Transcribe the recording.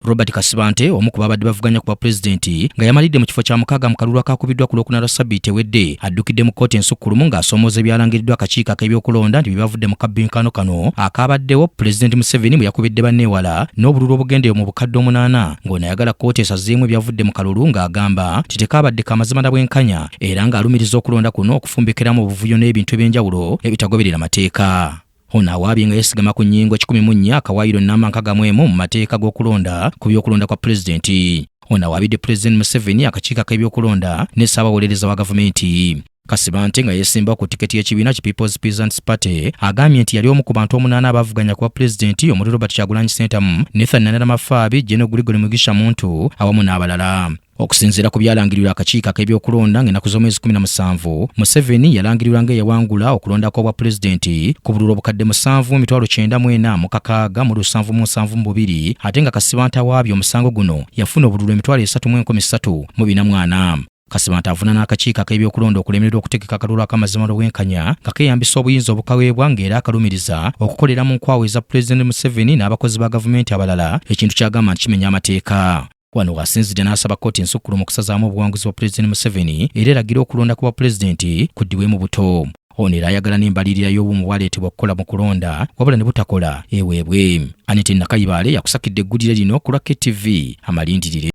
Robert Kasibante omu ku babadde bavuganya ku bwapulezidenti nga yamalidde mu kifo kya mukaaga mu kalulu akakubiddwa ku Lwokuna lwa Ssabbiiti ewedde addukidde mu kkooti ensukkulumu ng'asomooza ebyalangiddwa akakiiko ak'ebyokulonda nti bibavudde mu kabbinkano kano akabaddewo Pulezidenti Museveni bwe yakubidde banne ewala n'obululu obugendeyo mu bukadde 8 ng'ono ayagala kkooti esazeemu ebyavudde mu kalulu ng'agamba nti tekaabadde kamazima na bwenkanya era ng'alumiriza okulonda kuno okufumbikiramu obuvuyo n'ebintu eby'enjawulo ebitagoberera mateeka. Ono awaabye nga yeesigama ku nnyingo 14 akawaayiro n'amankagamwemu mu mateeka g'okulonda ku by'okulonda kwa pulezidenti. Ono awaabidde Pulezidenti Museveni akakiiko ak'ebyokulonda ne ssaabawolereza wa gavumenti. Kasibante nga yeesimbawo ku tiketi y'ekibiina ki People's Peasants Party agambye nti yali omu ku bantu 8 abavuganya ku bwapulezidenti omuli Robert Kyagulanyi Ssentamu, Nathan Nalama-Faabi, General Gregory Mugisha Muntu awamu n'abalala. Okusinziira ku byalangirirwa akakiiko ak'ebyokulonda ng'ennaku z'omwezi 17, Museveni yalangirirwa ng'eyawangula okulonda kw'obwa pulezidenti ku bululu obukadde 7,94,772 ate nga Kasibante awaabye omusango guno yafuna obululu 3,34,400. Kasibante avuna n'akakiiko ak'ebyokulonda okulemererwa okutegeka akalulu akamazima n'obwenkanya nga keeyambisa obuyinza obukaweebwa ng'era akalumiriza okukolera mu nkwawa eza Pulezidenti Museveni n'abakozi ba gavumenti abalala, ekintu ky'agamba nti kimenya amateeka. Wano asinzidde n'asaba kkooti ensukkulumu okusazaamu obuwanguzi bwa Pulezidenti Museveni era eragira okulonda ku bwapulezidenti kuddibwemu buto. Ono era ayagala n'embalirira y'obumu bwaleetebwa okukola mu kulonda wabula ne butakola eweebwe. Anita Nakayibaale yakusakidde eggulire lino ku Lwa KTV. Amalindirire.